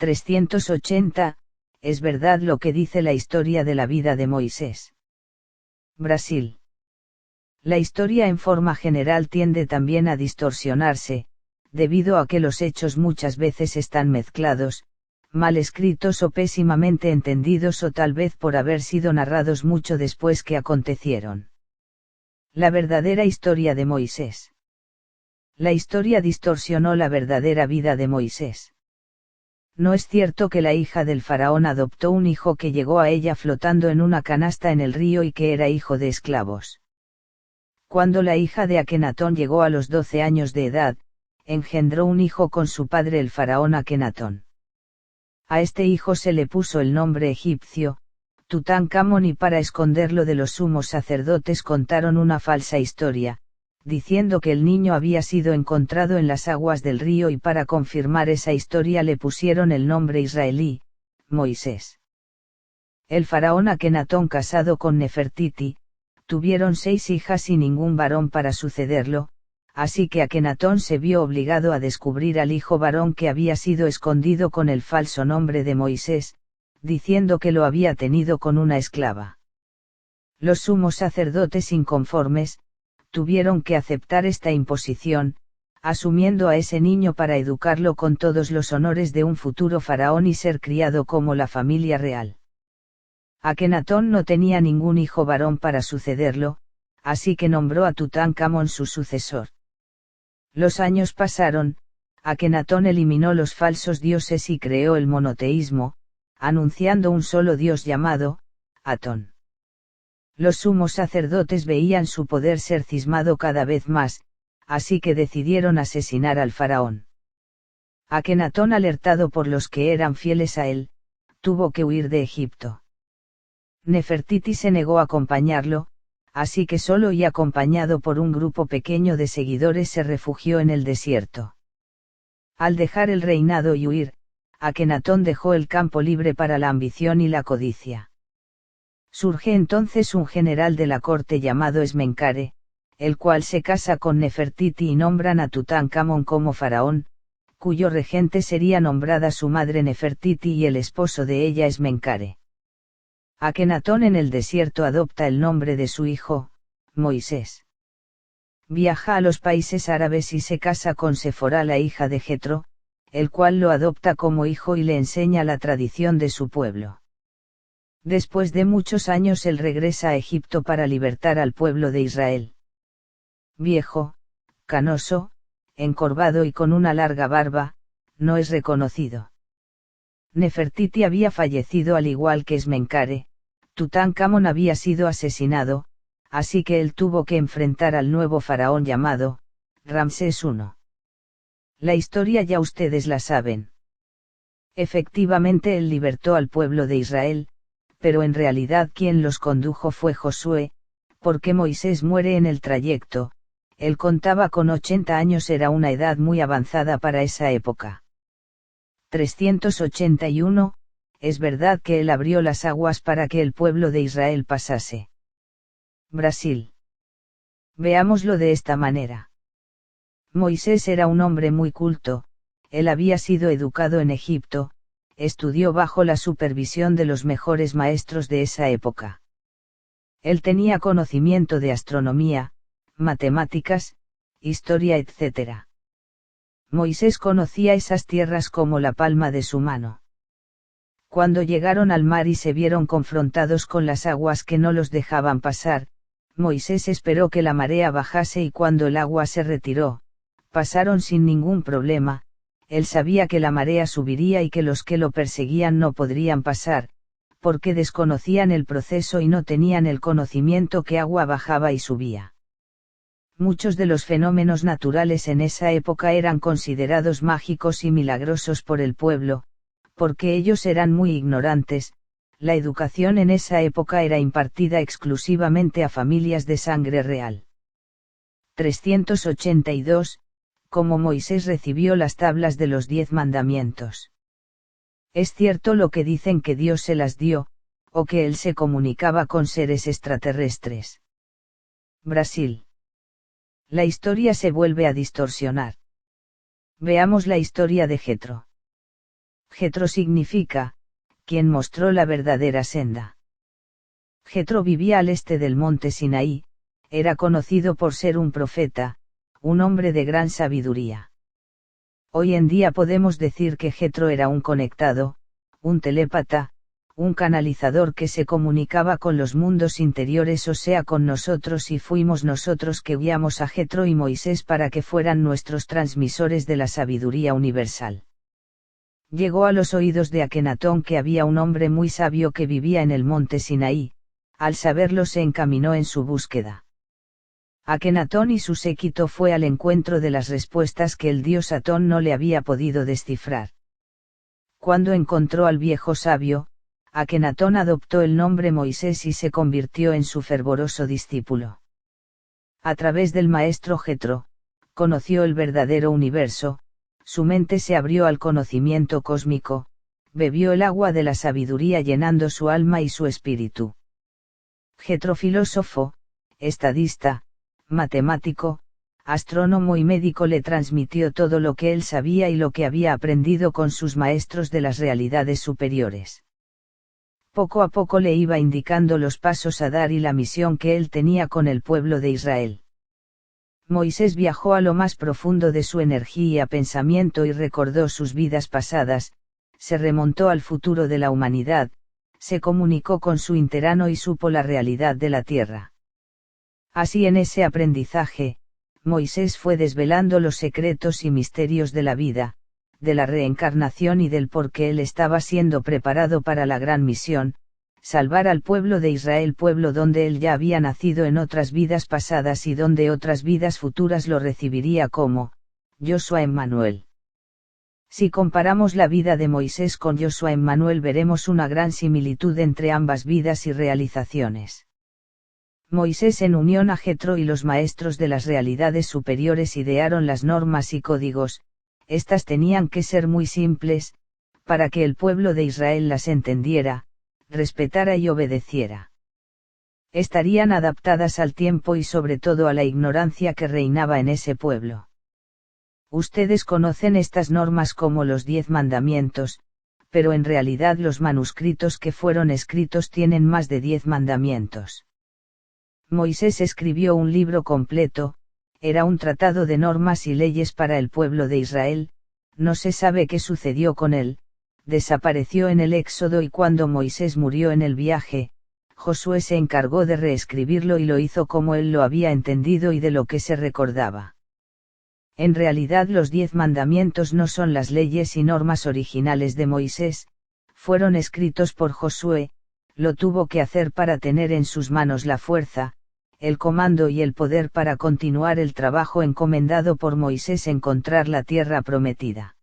380, es verdad lo que dice la historia de la vida de Moisés. Brasil. La historia en forma general tiende también a distorsionarse, debido a que los hechos muchas veces están mezclados, mal escritos o pésimamente entendidos o tal vez por haber sido narrados mucho después que acontecieron. La verdadera historia de Moisés. La historia distorsionó la verdadera vida de Moisés. No es cierto que la hija del faraón adoptó un hijo que llegó a ella flotando en una canasta en el río y que era hijo de esclavos. Cuando la hija de Akenatón llegó a los 12 años de edad, engendró un hijo con su padre el faraón Akenatón. A este hijo se le puso el nombre egipcio, Tutankamón, y para esconderlo de los sumos sacerdotes contaron una falsa historia, diciendo que el niño había sido encontrado en las aguas del río, y para confirmar esa historia le pusieron el nombre israelí, Moisés. El faraón Akenatón, casado con Nefertiti, tuvieron 6 hijas y ningún varón para sucederlo, así que Akenatón se vio obligado a descubrir al hijo varón que había sido escondido con el falso nombre de Moisés, diciendo que lo había tenido con una esclava. Los sumos sacerdotes inconformes, tuvieron que aceptar esta imposición, asumiendo a ese niño para educarlo con todos los honores de un futuro faraón y ser criado como la familia real. Akenatón no tenía ningún hijo varón para sucederlo, así que nombró a Tutankamón su sucesor. Los años pasaron, Akenatón eliminó los falsos dioses y creó el monoteísmo, anunciando un solo dios llamado, Atón. Los sumos sacerdotes veían su poder ser cismado cada vez más, así que decidieron asesinar al faraón. Akenatón, alertado por los que eran fieles a él, tuvo que huir de Egipto. Nefertiti se negó a acompañarlo, así que solo y acompañado por un grupo pequeño de seguidores se refugió en el desierto. Al dejar el reinado y huir, Akenatón dejó el campo libre para la ambición y la codicia. Surge entonces un general de la corte llamado Esmencare, el cual se casa con Nefertiti y nombran a Tutankamón como faraón, cuyo regente sería nombrada su madre Nefertiti y el esposo de ella Esmencare. Akenatón en el desierto adopta el nombre de su hijo, Moisés. Viaja a los países árabes y se casa con Séfora, la hija de Jetro, el cual lo adopta como hijo y le enseña la tradición de su pueblo. Después de muchos años él regresa a Egipto para libertar al pueblo de Israel. Viejo, canoso, encorvado y con una larga barba, no es reconocido. Nefertiti había fallecido al igual que Esmencare, Tutankamón había sido asesinado, así que él tuvo que enfrentar al nuevo faraón llamado, Ramsés I. La historia ya ustedes la saben. Efectivamente él libertó al pueblo de Israel, pero en realidad quien los condujo fue Josué, porque Moisés muere en el trayecto. Él contaba con 80 años, era una edad muy avanzada para esa época. 381, es verdad que él abrió las aguas para que el pueblo de Israel pasase. Brasil. Veámoslo de esta manera. Moisés era un hombre muy culto, él había sido educado en Egipto, estudió bajo la supervisión de los mejores maestros de esa época. Él tenía conocimiento de astronomía, matemáticas, historia, etc. Moisés conocía esas tierras como la palma de su mano. Cuando llegaron al mar y se vieron confrontados con las aguas que no los dejaban pasar, Moisés esperó que la marea bajase y cuando el agua se retiró, pasaron sin ningún problema. Él sabía que la marea subiría y que los que lo perseguían no podrían pasar, porque desconocían el proceso y no tenían el conocimiento que agua bajaba y subía. Muchos de los fenómenos naturales en esa época eran considerados mágicos y milagrosos por el pueblo, porque ellos eran muy ignorantes. La educación en esa época era impartida exclusivamente a familias de sangre real. 382, como Moisés recibió las tablas de los 10 mandamientos. Es cierto lo que dicen que Dios se las dio, o que él se comunicaba con seres extraterrestres. Brasil. La historia se vuelve a distorsionar. Veamos la historia de Jetro. Jetro significa, quien mostró la verdadera senda. Jetro vivía al este del monte Sinaí, era conocido por ser un profeta, un hombre de gran sabiduría. Hoy en día podemos decir que Jetro era un conectado, un telépata, un canalizador que se comunicaba con los mundos interiores, o sea con nosotros, y fuimos nosotros que guiamos a Jetro y Moisés para que fueran nuestros transmisores de la sabiduría universal. Llegó a los oídos de Akenatón que había un hombre muy sabio que vivía en el monte Sinaí, al saberlo se encaminó en su búsqueda. Akenatón y su séquito fue al encuentro de las respuestas que el dios Atón no le había podido descifrar. Cuando encontró al viejo sabio, Akenatón adoptó el nombre Moisés y se convirtió en su fervoroso discípulo. A través del maestro Jetro, conoció el verdadero universo, su mente se abrió al conocimiento cósmico, bebió el agua de la sabiduría llenando su alma y su espíritu. Jetro, filósofo, estadista, matemático, astrónomo y médico, le transmitió todo lo que él sabía y lo que había aprendido con sus maestros de las realidades superiores. Poco a poco le iba indicando los pasos a dar y la misión que él tenía con el pueblo de Israel. Moisés viajó a lo más profundo de su energía y pensamiento y recordó sus vidas pasadas, se remontó al futuro de la humanidad, se comunicó con su interano y supo la realidad de la tierra. Así, en ese aprendizaje, Moisés fue desvelando los secretos y misterios de la vida, de la reencarnación y del por qué él estaba siendo preparado para la gran misión, salvar al pueblo de Israel, pueblo donde él ya había nacido en otras vidas pasadas y donde otras vidas futuras lo recibiría como Yoshua Emmanuel. Si comparamos la vida de Moisés con Yoshua Emmanuel, veremos una gran similitud entre ambas vidas y realizaciones. Moisés, en unión a Jetro y los maestros de las realidades superiores, idearon las normas y códigos. Estas tenían que ser muy simples, para que el pueblo de Israel las entendiera, respetara y obedeciera. Estarían adaptadas al tiempo y sobre todo a la ignorancia que reinaba en ese pueblo. Ustedes conocen estas normas como los 10 mandamientos, pero en realidad los manuscritos que fueron escritos tienen más de 10 mandamientos. Moisés escribió un libro completo, era un tratado de normas y leyes para el pueblo de Israel. No se sabe qué sucedió con él, desapareció en el Éxodo y cuando Moisés murió en el viaje, Josué se encargó de reescribirlo y lo hizo como él lo había entendido y de lo que se recordaba. En realidad los 10 mandamientos no son las leyes y normas originales de Moisés, fueron escritos por Josué, lo tuvo que hacer para tener en sus manos la fuerza, el comando y el poder para continuar el trabajo encomendado por Moisés, encontrar la tierra prometida.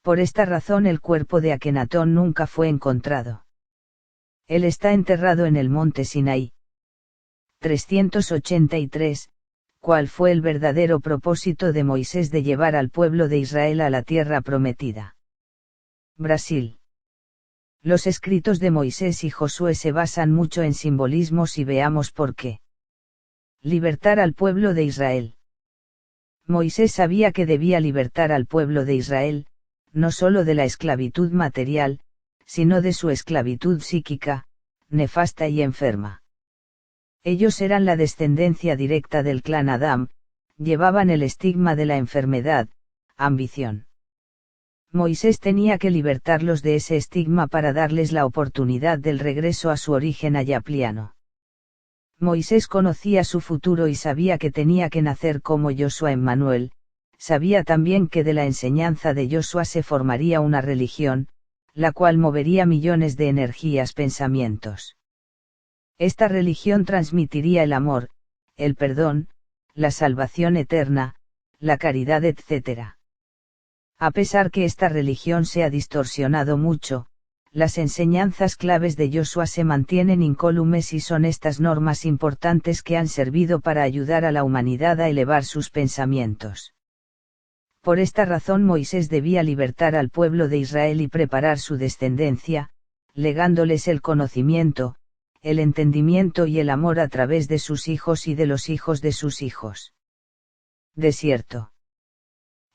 Por esta razón el cuerpo de Akenatón nunca fue encontrado. Él está enterrado en el monte Sinaí. 383. ¿Cuál fue el verdadero propósito de Moisés de llevar al pueblo de Israel a la tierra prometida? Brasil. Los escritos de Moisés y Josué se basan mucho en simbolismos y veamos por qué. Libertar al pueblo de Israel. Moisés sabía que debía libertar al pueblo de Israel, no solo de la esclavitud material, sino de su esclavitud psíquica, nefasta y enferma. Ellos eran la descendencia directa del clan Adán, llevaban el estigma de la enfermedad, ambición. Moisés tenía que libertarlos de ese estigma para darles la oportunidad del regreso a su origen ayapliano. Moisés conocía su futuro y sabía que tenía que nacer como Yoshua Emmanuel, sabía también que de la enseñanza de Yoshua se formaría una religión, la cual movería millones de energías, pensamientos. Esta religión transmitiría el amor, el perdón, la salvación eterna, la caridad, etc. A pesar que esta religión se ha distorsionado mucho, las enseñanzas claves de Yoshua se mantienen incólumes y son estas normas importantes que han servido para ayudar a la humanidad a elevar sus pensamientos. Por esta razón Moisés debía libertar al pueblo de Israel y preparar su descendencia, legándoles el conocimiento, el entendimiento y el amor a través de sus hijos y de los hijos de sus hijos. Desierto.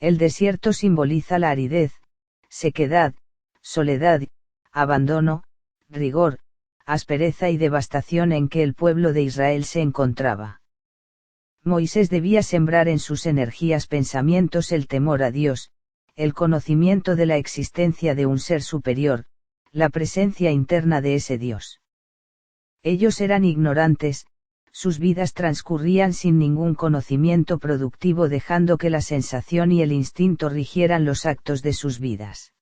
El desierto simboliza la aridez, sequedad, soledad, abandono, rigor, aspereza y devastación en que el pueblo de Israel se encontraba. Moisés debía sembrar en sus energías pensamientos el temor a Dios, el conocimiento de la existencia de un ser superior, la presencia interna de ese Dios. Ellos eran ignorantes, sus vidas transcurrían sin ningún conocimiento productivo, dejando que la sensación y el instinto rigieran los actos de sus vidas.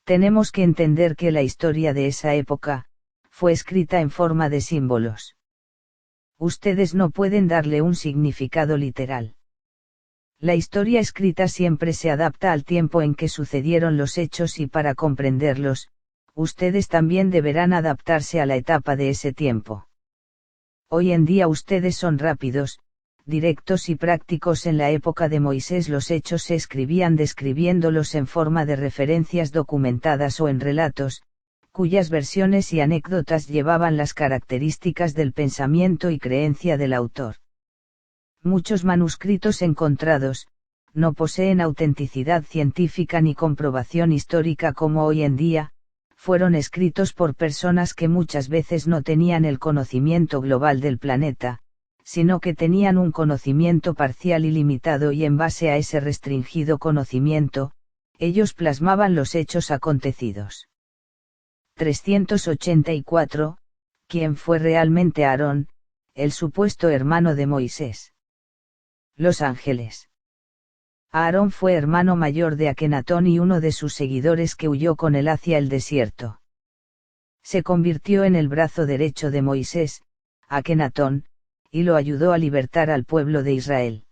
Tenemos que entender que la historia de esa época fue escrita en forma de símbolos. Ustedes no pueden darle un significado literal. La historia escrita siempre se adapta al tiempo en que sucedieron los hechos y para comprenderlos, ustedes también deberán adaptarse a la etapa de ese tiempo. Hoy en día ustedes son rápidos, directos y prácticos. En la época de Moisés los hechos se escribían describiéndolos en forma de referencias documentadas o en relatos, cuyas versiones y anécdotas llevaban las características del pensamiento y creencia del autor. Muchos manuscritos encontrados, no poseen autenticidad científica ni comprobación histórica como hoy en día, fueron escritos por personas que muchas veces no tenían el conocimiento global del planeta, sino que tenían un conocimiento parcial y limitado, y en base a ese restringido conocimiento, ellos plasmaban los hechos acontecidos. 384. ¿Quién fue realmente Aarón, el supuesto hermano de Moisés? Los ángeles. Aarón fue hermano mayor de Akenatón y uno de sus seguidores que huyó con él hacia el desierto. Se convirtió en el brazo derecho de Moisés, Akenatón, y lo ayudó a libertar al pueblo de Israel.